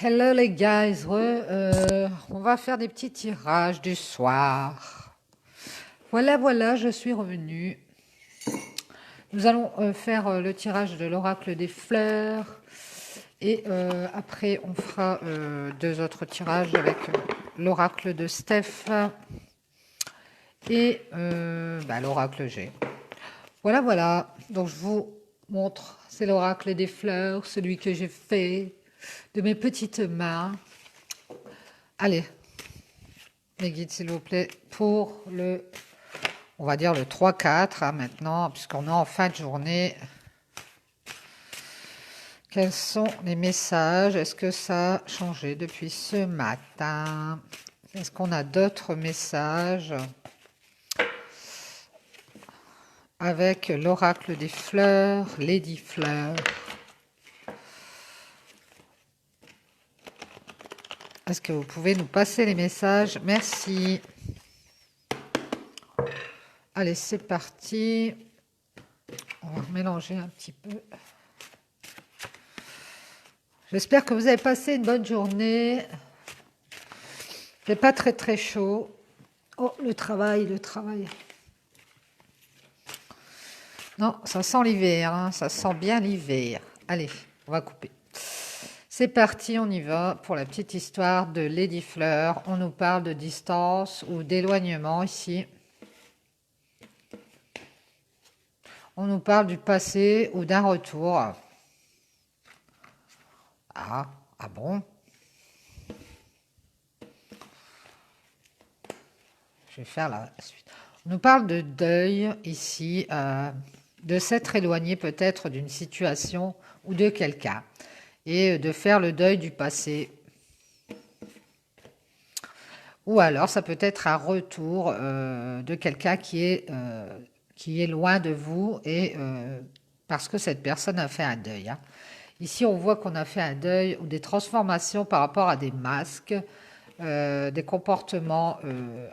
Hello les guys, on va faire des petits tirages du soir. Voilà, je suis revenue. Nous allons faire le tirage de l'oracle des fleurs. Et après, on fera deux autres tirages avec l'oracle de Steph et l'oracle G. Voilà. Donc je vous montre, c'est l'oracle des fleurs, celui que j'ai fait de mes petites mains. Allez, mes guides, s'il vous plaît, pour on va dire le 3-4, hein, maintenant, puisqu'on est en fin de journée. Quels sont les messages? Est-ce que ça a changé depuis ce matin? Est-ce qu'on a d'autres messages avec l'oracle des fleurs, Lady Fleur? Est-ce que vous pouvez nous passer les messages? Merci. Allez, c'est parti. On va mélanger un petit peu. J'espère que vous avez passé une bonne journée. Il fait pas très chaud. Oh, le travail. Non, ça sent l'hiver, hein, ça sent bien l'hiver. Allez, on va couper. C'est parti, on y va pour la petite histoire de Lady Fleur. On nous parle de distance ou d'éloignement ici. On nous parle du passé ou d'un retour. Ah bon? Je vais faire la suite. On nous parle de deuil ici, de s'être éloigné peut-être d'une situation ou de quelqu'un et de faire le deuil du passé. Ou alors ça peut être un retour de quelqu'un qui est loin de vous et parce que cette personne a fait un deuil. Hein. Ici, on voit qu'on a fait un deuil ou des transformations par rapport à des masques, des comportements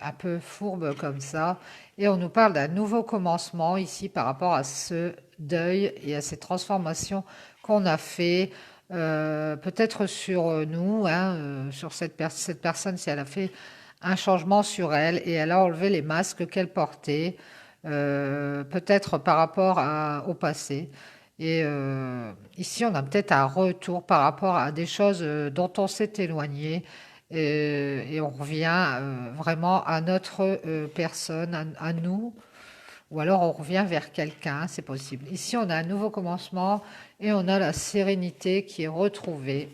un peu fourbes comme ça. Et on nous parle d'un nouveau commencement ici par rapport à ce deuil et à ces transformations qu'on a fait, peut-être sur nous, hein, sur cette personne, si elle a fait un changement sur elle et elle a enlevé les masques qu'elle portait, peut-être par rapport au passé. Et ici, on a peut-être un retour par rapport à des choses dont on s'est éloigné et on revient vraiment à notre personne, à nous, ou alors on revient vers quelqu'un, c'est possible. Ici, on a un nouveau commencement et on a la sérénité qui est retrouvée.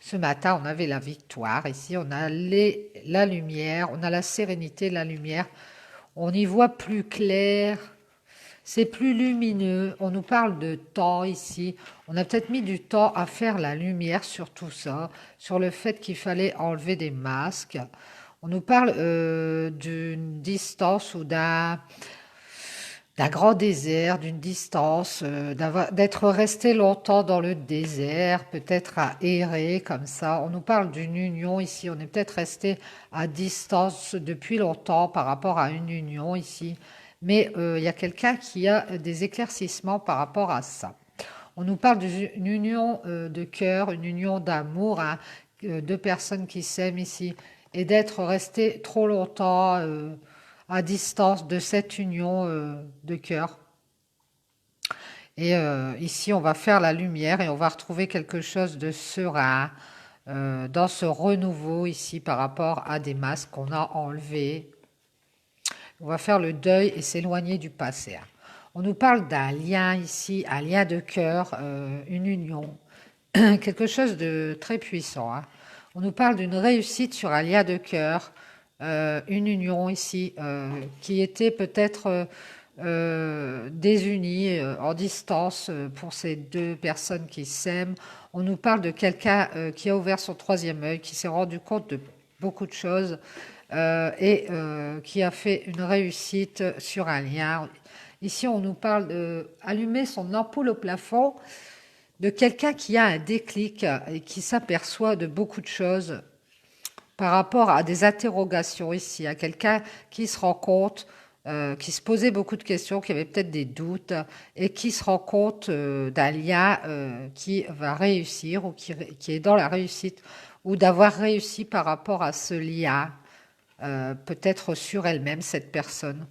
Ce matin, on avait la victoire. Ici, on a la lumière, on a la sérénité, la lumière. On y voit plus clair, c'est plus lumineux. On nous parle de temps ici. On a peut-être mis du temps à faire la lumière sur tout ça, sur le fait qu'il fallait enlever des masques. On nous parle d'une distance ou d'un grand désert, d'une distance, d'être resté longtemps dans le désert, peut-être à errer comme ça. On nous parle d'une union ici, on est peut-être resté à distance depuis longtemps par rapport à une union ici, mais il y a quelqu'un qui a des éclaircissements par rapport à ça. On nous parle d'une union de cœur, une union d'amour, hein, deux personnes qui s'aiment ici, et d'être resté trop longtemps à distance de cette union de cœur. Et ici, on va faire la lumière et on va retrouver quelque chose de serein dans ce renouveau ici par rapport à des masques qu'on a enlevés. On va faire le deuil et s'éloigner du passé. Hein. On nous parle d'un lien ici, un lien de cœur, une union, quelque chose de très puissant. Hein. On nous parle d'une réussite sur un lien de cœur, une union ici qui était peut-être désunie, en distance pour ces deux personnes qui s'aiment. On nous parle de quelqu'un qui a ouvert son troisième œil, qui s'est rendu compte de beaucoup de choses et qui a fait une réussite sur un lien. Ici, on nous parle d'allumer son ampoule au plafond, de quelqu'un qui a un déclic et qui s'aperçoit de beaucoup de choses par rapport à des interrogations ici, à quelqu'un qui se rend compte qui se posait beaucoup de questions, qui avait peut-être des doutes et qui se rend compte d'un lien qui va réussir ou qui est dans la réussite ou d'avoir réussi par rapport à ce lien, peut-être sur elle-même, cette personne.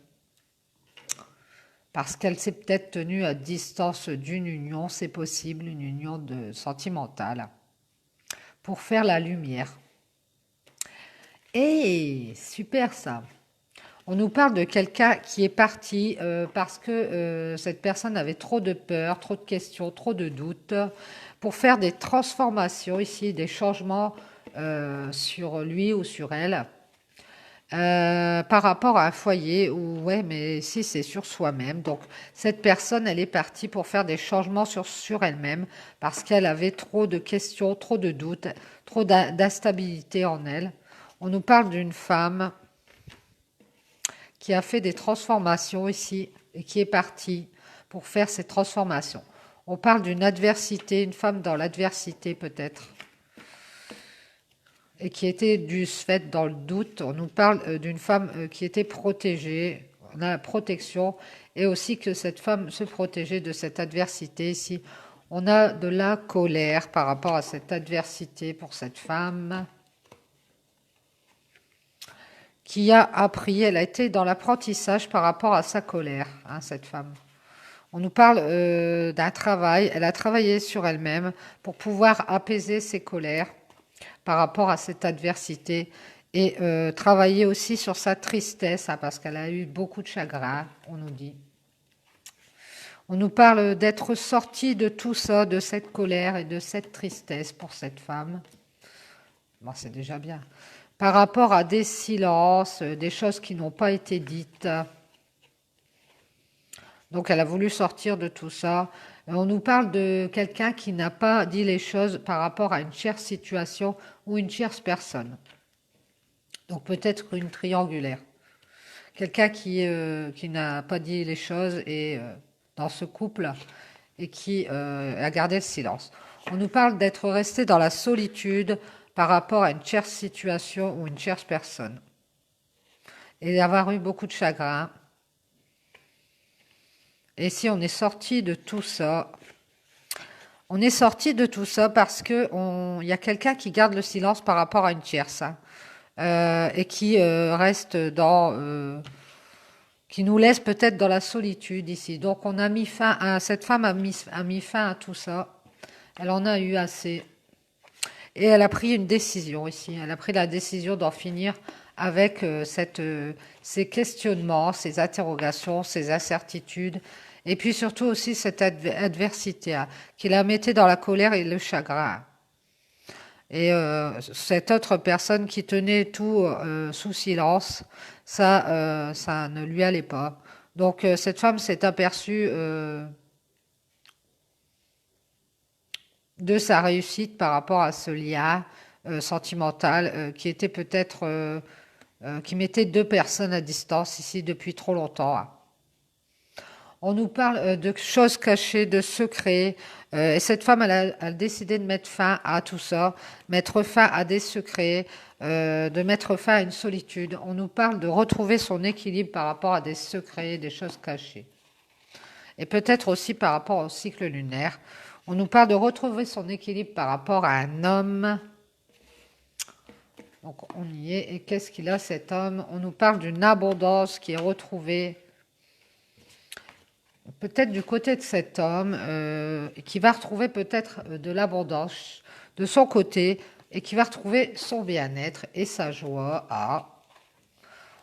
Parce qu'elle s'est peut-être tenue à distance d'une union, c'est possible, une union sentimentale, pour faire la lumière. Et super ça. On nous parle de quelqu'un qui est parti parce que cette personne avait trop de peur, trop de questions, trop de doutes, pour faire des transformations ici, des changements sur lui ou sur elle, par rapport à un foyer où, ouais, mais si c'est sur soi-même. Donc, cette personne, elle est partie pour faire des changements sur elle-même parce qu'elle avait trop de questions, trop de doutes, trop d'instabilité en elle. On nous parle d'une femme qui a fait des transformations ici et qui est partie pour faire ces transformations. On parle d'une adversité, une femme dans l'adversité peut-être, et qui était du fait dans le doute. On nous parle d'une femme qui était protégée, on a la protection, et aussi que cette femme se protégeait de cette adversité ici. On a de la colère par rapport à cette adversité pour cette femme qui a appris, elle a été dans l'apprentissage par rapport à sa colère, hein, cette femme. On nous parle d'un travail, elle a travaillé sur elle-même pour pouvoir apaiser ses colères par rapport à cette adversité et travailler aussi sur sa tristesse, hein, parce qu'elle a eu beaucoup de chagrin, on nous dit. On nous parle d'être sortie de tout ça, de cette colère et de cette tristesse pour cette femme. Bon, c'est déjà bien. Par rapport à des silences, des choses qui n'ont pas été dites. Donc elle a voulu sortir de tout ça. On nous parle de quelqu'un qui n'a pas dit les choses par rapport à une chère situation ou une chère personne. Donc peut-être une triangulaire. Quelqu'un qui n'a pas dit les choses et, dans ce couple et qui a gardé le silence. On nous parle d'être resté dans la solitude par rapport à une chère situation ou une chère personne. Et d'avoir eu beaucoup de chagrin. Et si on est sorti de tout ça, on est sorti de tout ça parce que y a quelqu'un qui garde le silence par rapport à une tierce, hein, et qui reste qui nous laisse peut-être dans la solitude ici. Donc on a mis fin à cette femme a mis fin à tout ça. Elle en a eu assez. Et elle a pris une décision ici. Elle a pris la décision d'en finir avec ces questionnements, ces interrogations, ces incertitudes. Et puis surtout aussi cette adversité hein, qui la mettait dans la colère et le chagrin. Et cette autre personne qui tenait tout sous silence, ça ne lui allait pas. Donc cette femme s'est aperçue de sa réussite par rapport à ce lien sentimental qui était peut-être qui mettait deux personnes à distance ici depuis trop longtemps. Hein. On nous parle de choses cachées, de secrets, et cette femme, elle a décidé de mettre fin à tout ça, mettre fin à des secrets, de mettre fin à une solitude. On nous parle de retrouver son équilibre par rapport à des secrets, des choses cachées. Et peut-être aussi par rapport au cycle lunaire. On nous parle de retrouver son équilibre par rapport à un homme. Donc on y est. Et qu'est-ce qu'il a cet homme? On nous parle d'une abondance qui est retrouvée. Peut-être du côté de cet homme qui va retrouver peut-être de l'abondance de son côté et qui va retrouver son bien-être et sa joie. Ah.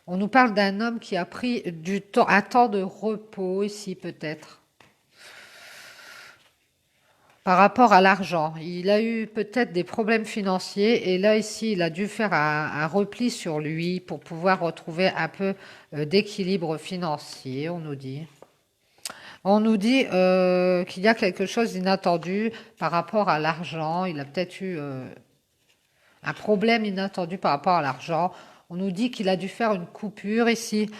On nous parle d'un homme qui a pris un temps de repos ici peut-être. Par rapport à l'argent, il a eu peut-être des problèmes financiers et là ici il a dû faire un repli sur lui pour pouvoir retrouver un peu d'équilibre financier, on nous dit. On nous dit qu'il y a quelque chose d'inattendu par rapport à l'argent. Il a peut-être eu un problème inattendu par rapport à l'argent. On nous dit qu'il a dû faire une coupure ici,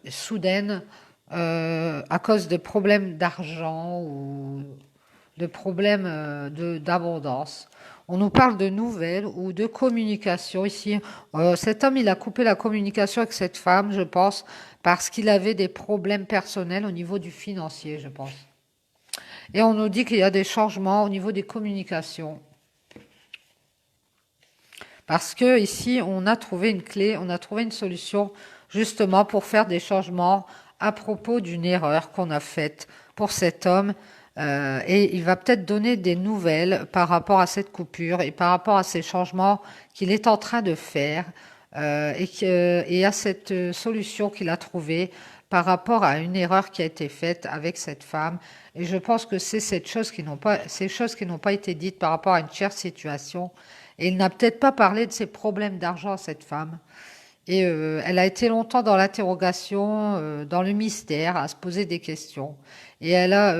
soudaine, à cause de problèmes d'argent ou de problèmes d'abondance. On nous parle de nouvelles ou de communication ici. Cet homme, il a coupé la communication avec cette femme, je pense, parce qu'il avait des problèmes personnels au niveau du financier, je pense. Et on nous dit qu'il y a des changements au niveau des communications. Parce que ici, on a trouvé une clé, on a trouvé une solution justement pour faire des changements à propos d'une erreur qu'on a faite pour cet homme. Et il va peut-être donner des nouvelles par rapport à cette coupure et par rapport à ces changements qu'il est en train de faire et à cette solution qu'il a trouvée par rapport à une erreur qui a été faite avec cette femme. Et je pense que c'est ces choses qui n'ont pas été dites par rapport à une chère situation. Et il n'a peut-être pas parlé de ses problèmes d'argent à cette femme. Et elle a été longtemps dans l'interrogation, dans le mystère, à se poser des questions. Et elle a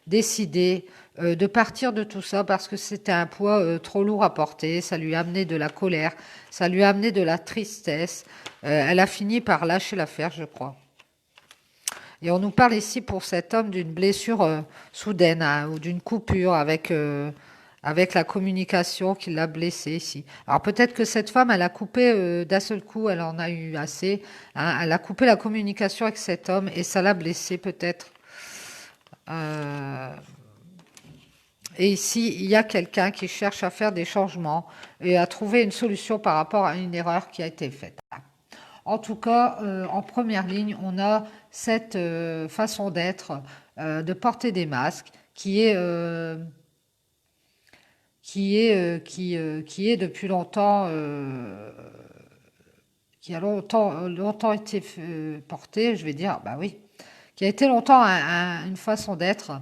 décidé de partir de tout ça parce que c'était un poids trop lourd à porter. Ça lui a amené de la colère, ça lui a amené de la tristesse. Elle a fini par lâcher l'affaire, je crois. Et on nous parle ici pour cet homme d'une blessure soudaine hein, ou d'une coupure avec la communication qui l'a blessé ici. Alors peut-être que cette femme, elle a coupé d'un seul coup, elle en a eu assez. Hein, elle a coupé la communication avec cet homme et ça l'a blessé peut-être. Euh, et ici, il y a quelqu'un qui cherche à faire des changements et à trouver une solution par rapport à une erreur qui a été faite. En tout cas, en première ligne, on a cette façon d'être, de porter des masques, qui est depuis longtemps, qui a longtemps été portée, je vais dire, bah oui, qui a été longtemps une façon d'être.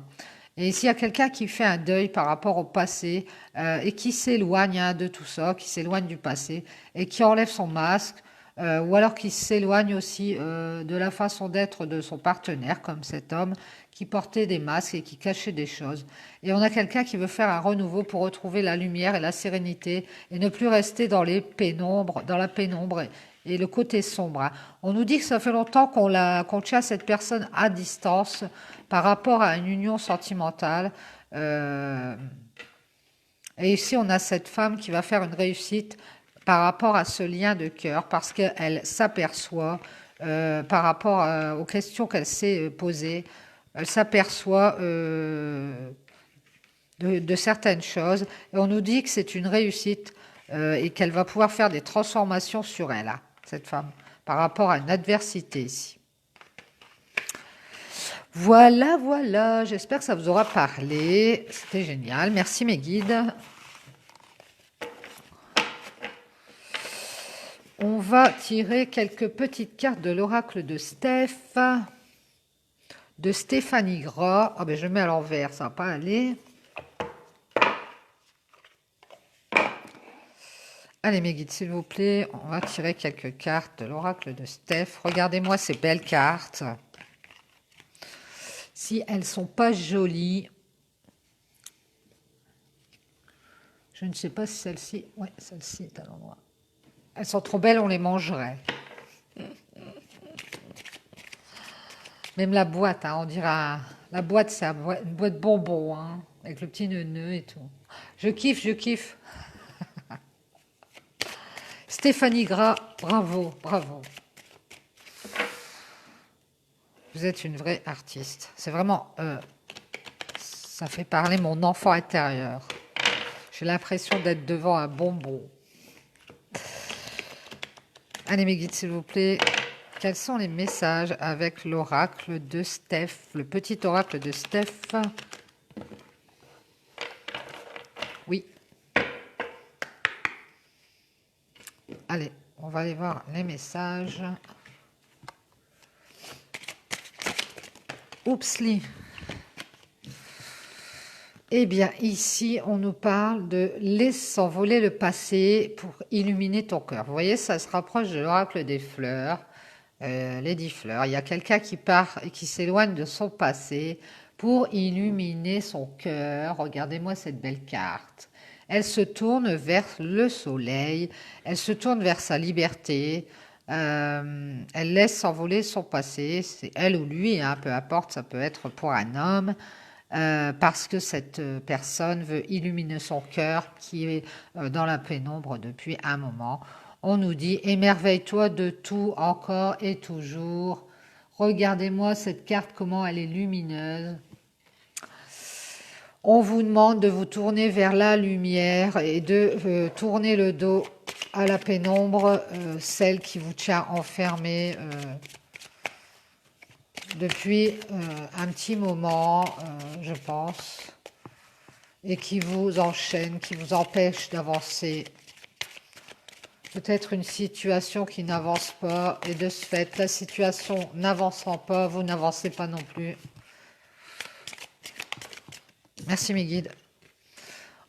Et s'il y a quelqu'un qui fait un deuil par rapport au passé et qui s'éloigne hein, de tout ça, qui s'éloigne du passé et qui enlève son masque, ou alors qui s'éloigne aussi de la façon d'être de son partenaire, comme cet homme qui portait des masques et qui cachait des choses. Et on a quelqu'un qui veut faire un renouveau pour retrouver la lumière et la sérénité et ne plus rester dans les pénombres, dans la pénombre et le côté sombre. Hein. On nous dit que ça fait longtemps qu'on tient cette personne à distance par rapport à une union sentimentale. Euh, et ici, on a cette femme qui va faire une réussite par rapport à ce lien de cœur, parce qu'elle s'aperçoit, par rapport aux questions qu'elle s'est posées, elle s'aperçoit de certaines choses. Et on nous dit que c'est une réussite et qu'elle va pouvoir faire des transformations sur elle, hein, cette femme, par rapport à une adversité ici. Voilà, voilà, j'espère que ça vous aura parlé. C'était génial. Merci mes guides. On va tirer quelques petites cartes de l'oracle de Stéphanie Gras. Ah ben je mets à l'envers, ça va pas aller. Allez mes guides, s'il vous plaît, on va tirer quelques cartes de l'oracle de Steph. Regardez-moi ces belles cartes. Si elles sont pas jolies, je ne sais pas si celle-ci... Oui, celle-ci est à l'endroit. Elles sont trop belles, on les mangerait. Même la boîte, hein, on dira... La boîte, c'est une boîte bonbons, hein, avec le petit nœud et tout. Je kiffe, je kiffe. Stéphanie Gras, bravo, bravo. Vous êtes une vraie artiste. C'est vraiment... ça fait parler mon enfant intérieur. J'ai l'impression d'être devant un bonbon. Allez mes guides, s'il vous plaît. Quels sont les messages avec l'oracle de Steph, le petit oracle de Steph? Oui. Allez, on va aller voir les messages. Oupsli. Eh bien, ici, on nous parle de laisse s'envoler le passé pour illuminer ton cœur. Vous voyez, ça se rapproche de l'oracle des fleurs, les 10 fleurs. Il y a quelqu'un qui part et qui s'éloigne de son passé pour illuminer son cœur. Regardez-moi cette belle carte. Elle se tourne vers le soleil, elle se tourne vers sa liberté, elle laisse s'envoler son passé, c'est elle ou lui, hein, peu importe, ça peut être pour un homme, parce que cette personne veut illuminer son cœur qui est dans la pénombre depuis un moment. On nous dit, émerveille-toi de tout encore et toujours. Regardez-moi cette carte, comment elle est lumineuse. On vous demande de vous tourner vers la lumière et de tourner le dos à la pénombre, celle qui vous tient enfermé depuis un petit moment, je pense, et qui vous enchaîne, qui vous empêche d'avancer. Peut-être une situation qui n'avance pas, et de ce fait, la situation n'avançant pas, vous n'avancez pas non plus. Merci mes guides.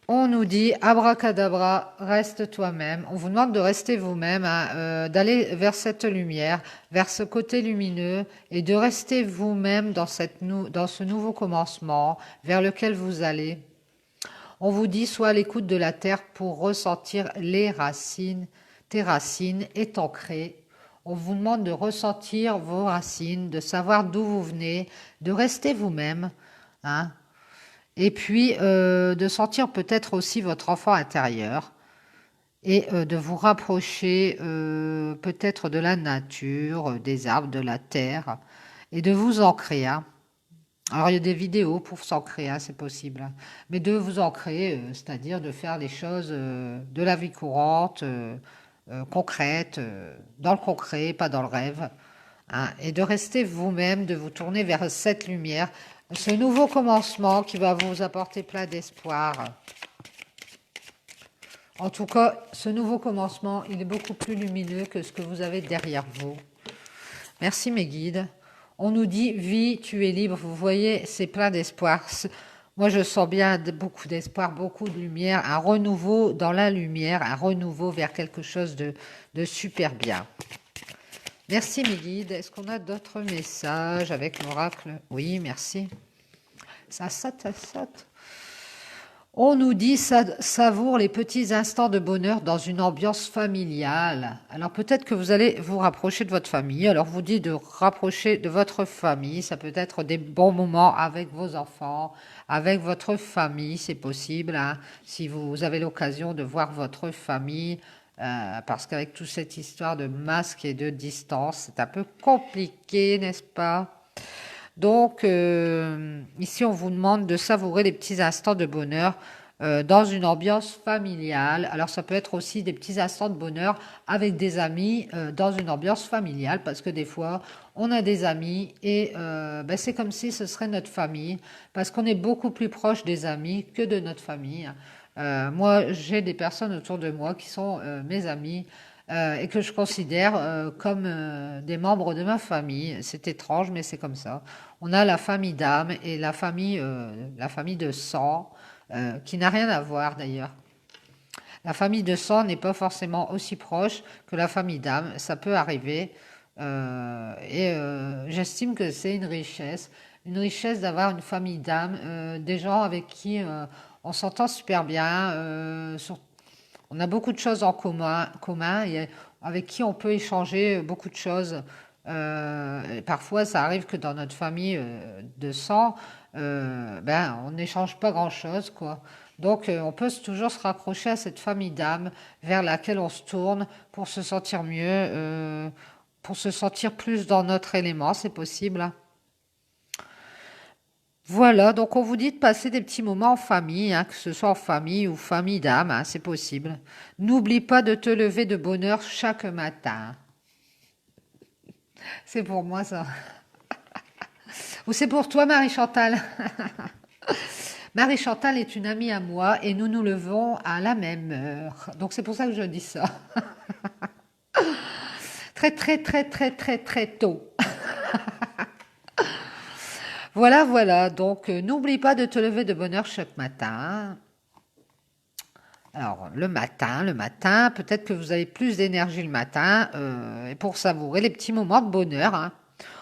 On nous dit, abracadabra, reste toi-même. On vous demande de rester vous-même, hein, d'aller vers cette lumière, vers ce côté lumineux, et de rester vous-même dans ce nouveau commencement vers lequel vous allez. On vous dit, sois à l'écoute de la terre pour ressentir les racines, tes racines est ancrée. On vous demande de ressentir vos racines, de savoir d'où vous venez, de rester vous-même, hein. Et puis de sentir peut-être aussi votre enfant intérieur et de vous rapprocher peut-être de la nature, des arbres, de la terre et de vous ancrer, hein. Alors il y a des vidéos pour s'ancrer, hein, c'est possible, hein. Mais de vous ancrer, c'est-à-dire de faire les choses de la vie courante, concrètes, dans le concret, pas dans le rêve, hein, et de rester vous-même, de vous tourner vers cette lumière, ce nouveau commencement qui va vous apporter plein d'espoir. En tout cas, ce nouveau commencement, il est beaucoup plus lumineux que ce que vous avez derrière vous. Merci mes guides. On nous dit, vis, tu es libre. Vous voyez, c'est plein d'espoir. Moi, je sens bien beaucoup d'espoir, beaucoup de lumière, un renouveau dans la lumière, un renouveau vers quelque chose de super bien. Merci mes guides. Est-ce qu'on a d'autres messages avec l'oracle? Oui, merci. Ça saute, ça saute. On nous dit savoure les petits instants de bonheur dans une ambiance familiale. Alors peut-être que vous allez vous rapprocher de votre famille. Alors vous dit de rapprocher de votre famille. Ça peut être des bons moments avec vos enfants, avec votre famille, c'est possible, hein, si vous avez l'occasion de voir votre famille. Parce qu'avec toute cette histoire de masque et de distance, c'est un peu compliqué, n'est-ce pas? Donc, ici, on vous demande de savourer les petits instants de bonheur dans une ambiance familiale. Alors, ça peut être aussi des petits instants de bonheur avec des amis dans une ambiance familiale, parce que des fois, on a des amis et ben, c'est comme si ce serait notre famille, parce qu'on est beaucoup plus proche des amis que de notre famille. Moi, j'ai des personnes autour de moi qui sont mes amis et que je considère comme des membres de ma famille. C'est étrange, mais c'est comme ça. On a la famille d'âme et la famille de sang, qui n'a rien à voir d'ailleurs. La famille de sang n'est pas forcément aussi proche que la famille d'âme. Ça peut arriver. J'estime que c'est une richesse d'avoir une famille d'âme, des gens avec qui on s'entend super bien, on a beaucoup de choses en commun et avec qui on peut échanger beaucoup de choses. Parfois, ça arrive que dans notre famille de sang, ben, on n'échange pas grand-chose, quoi. Donc, on peut toujours se raccrocher à cette famille d'âme vers laquelle on se tourne pour se sentir mieux, pour se sentir plus dans notre élément, c'est possible, hein. Voilà, donc on vous dit de passer des petits moments en famille, hein, que ce soit en famille ou famille d'âme, hein, c'est possible. N'oublie pas de te lever de bonne heure chaque matin. C'est pour moi ça. Ou c'est pour toi, Marie-Chantal. Marie-Chantal est une amie à moi et nous nous levons à la même heure. Donc c'est pour ça que je dis ça. Très, très, très, très, très, très tôt. Voilà, voilà. Donc n'oublie pas de te lever de bonne heure chaque matin. Alors, le matin, peut-être que vous avez plus d'énergie le matin pour savourer les petits moments de bonheur, hein.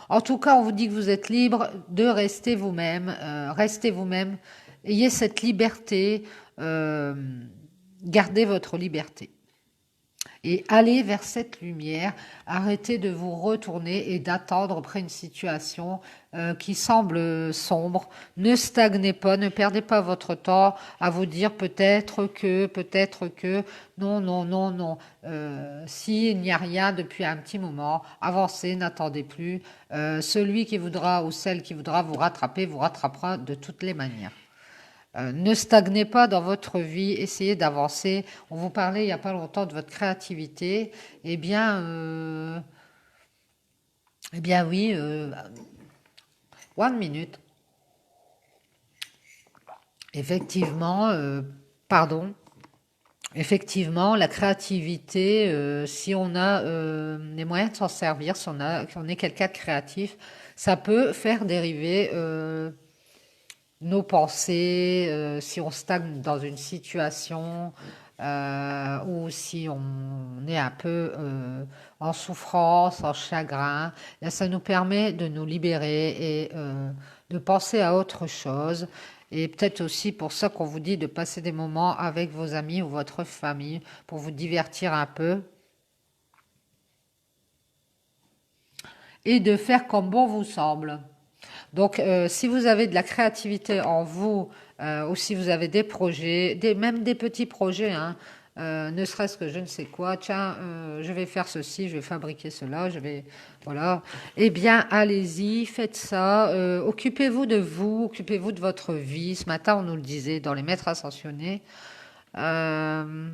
En tout cas, on vous dit que vous êtes libre de restez vous-même, ayez cette liberté, gardez votre liberté. et allez vers cette lumière. Arrêtez de vous retourner et d'attendre près une situation qui semble sombre. Ne stagnez pas, ne perdez pas votre temps à vous dire peut-être que, non, non, non, non. S'il n'y a rien depuis un petit moment, avancez, n'attendez plus. Celui qui voudra ou celle qui voudra vous rattraper vous rattrapera de toutes les manières. Ne stagnez pas dans votre vie, essayez d'avancer. On vous parlait il n'y a pas longtemps de votre créativité. Eh bien, euh, eh bien oui, one minute. Effectivement, pardon. Effectivement, la créativité, si on a les moyens de s'en servir, si on est quelqu'un de créatif, ça peut faire dériver nos pensées, si on stagne dans une situation ou si on est un peu en souffrance, en chagrin, là, ça nous permet de nous libérer et de penser à autre chose. Et peut-être aussi pour ça qu'on vous dit de passer des moments avec vos amis ou votre famille pour vous divertir un peu et de faire comme bon vous semble. Donc, si vous avez de la créativité en vous, ou si vous avez des projets, même des petits projets, hein, ne serait-ce que je ne sais quoi, tiens, je vais faire ceci, je vais fabriquer cela, voilà. Eh bien, allez-y, faites ça. Occupez-vous de vous, occupez-vous de votre vie. Ce matin, on nous le disait dans les maîtres ascensionnés. Euh,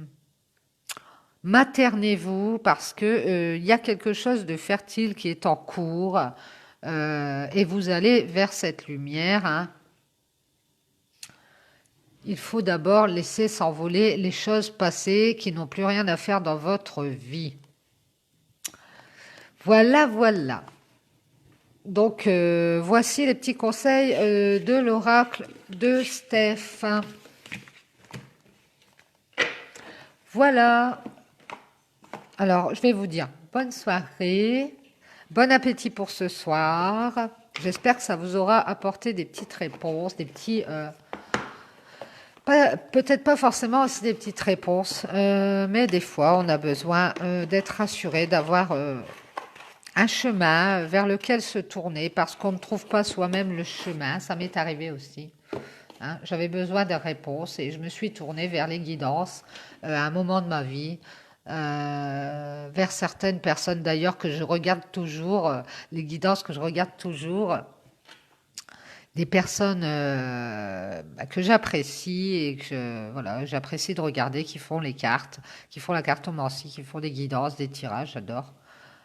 Maternez-vous parce que il y a quelque chose de fertile qui est en cours et vous allez vers cette lumière, hein. Il faut d'abord laisser s'envoler les choses passées qui n'ont plus rien à faire dans votre vie. Voilà, voilà. Donc voici les petits conseils de l'oracle de Steph. Voilà. Alors, je vais vous dire bonne soirée, bon appétit pour ce soir. J'espère que ça vous aura apporté des petites réponses, des petits... peut-être pas forcément aussi des petites réponses, mais des fois, on a besoin d'être rassuré, d'avoir un chemin vers lequel se tourner parce qu'on ne trouve pas soi-même le chemin. Ça m'est arrivé aussi. Hein. J'avais besoin de réponses et je me suis tournée vers les guidances à un moment de ma vie. Vers certaines personnes d'ailleurs que je regarde toujours, les guidances que je regarde toujours, des personnes que j'apprécie et que voilà, j'apprécie de regarder, qui font les cartes, qui font la cartomancie, qui font des guidances, des tirages, j'adore.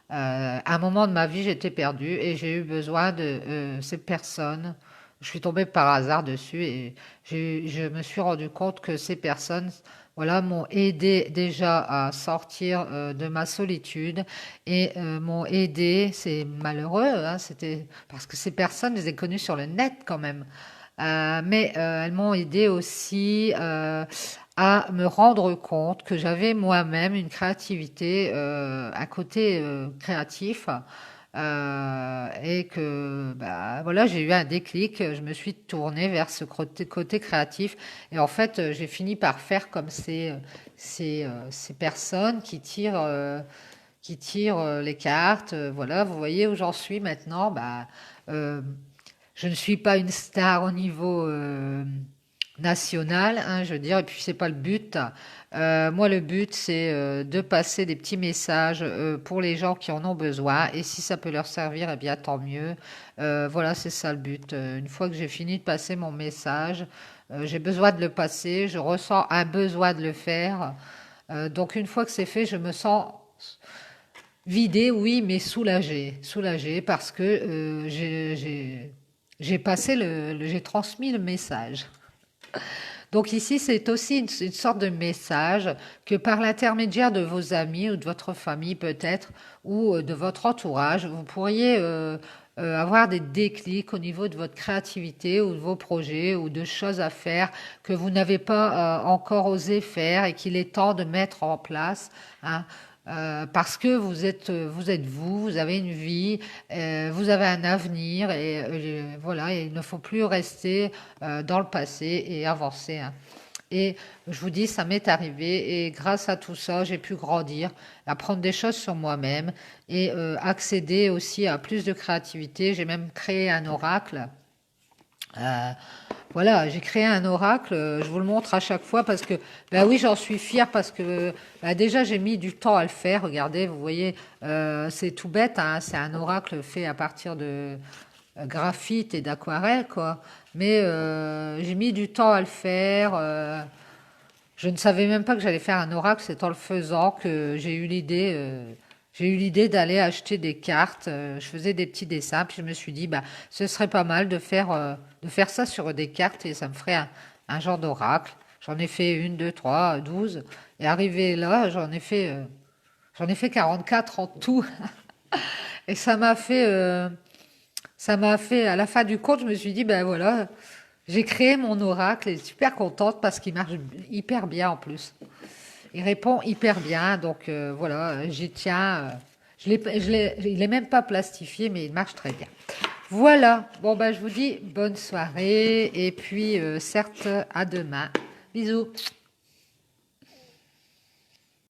À un moment de ma vie, j'étais perdue et j'ai eu besoin de ces personnes. Je suis tombée par hasard dessus et je me suis rendu compte que ces personnes, voilà, m'ont aidé déjà à sortir de ma solitude et m'ont aidé. C'est malheureux, hein, c'était parce que ces personnes, je les ai connues sur le net quand même. Mais elles m'ont aidé aussi à me rendre compte que j'avais moi-même une créativité, un côté créatif, et que bah, voilà, j'ai eu un déclic, je me suis tournée vers ce côté créatif, et en fait, j'ai fini par faire comme ces personnes qui tirent les cartes. Voilà, vous voyez où j'en suis maintenant. Bah, euh, je ne suis pas une star au niveau national, hein, je veux dire, et puis c'est pas le but. Moi, le but, c'est de passer des petits messages pour les gens qui en ont besoin, et si ça peut leur servir, eh bien tant mieux. Voilà, c'est ça le but. Une fois que j'ai fini de passer mon message, j'ai besoin de le passer, je ressens un besoin de le faire. Donc une fois que c'est fait, je me sens vidée, oui, mais soulagée, soulagée parce que j'ai passé j'ai transmis le message. Donc ici, c'est aussi une sorte de message que par l'intermédiaire de vos amis ou de votre famille peut-être, ou de votre entourage, vous pourriez avoir des déclics au niveau de votre créativité ou de vos projets ou de choses à faire que vous n'avez pas encore osé faire et qu'il est temps de mettre en place, hein. Parce que vous êtes vous, vous avez une vie, vous avez un avenir et voilà, et il ne faut plus rester dans le passé et avancer, hein. Et je vous dis, ça m'est arrivé et grâce à tout ça, j'ai pu grandir, apprendre des choses sur moi-même et accéder aussi à plus de créativité. J'ai même créé un oracle. Euh, voilà, j'ai créé un oracle, je vous le montre à chaque fois parce que, bah oui, j'en suis fière parce que bah déjà j'ai mis du temps à le faire. Regardez, vous voyez, c'est tout bête, hein, c'est un oracle fait à partir de graphite et d'aquarelle, quoi. Mais j'ai mis du temps à le faire. Je ne savais même pas que j'allais faire un oracle, c'est en le faisant que j'ai eu l'idée. J'ai eu l'idée d'aller acheter des cartes. Je faisais des petits dessins, puis je me suis dit, bah, ce serait pas mal de faire ça sur des cartes et ça me ferait un genre d'oracle. J'en ai fait une, deux, trois, 12. Et arrivé là, j'en ai fait 44 en tout. Et ça m'a fait, à la fin du compte, je me suis dit, ben voilà, j'ai créé mon oracle et super contente parce qu'il marche hyper bien en plus. Il répond hyper bien, donc voilà, j'y tiens. Il est même pas plastifié, mais il marche très bien. Voilà, bon ben je vous dis bonne soirée et puis certes à demain. Bisous.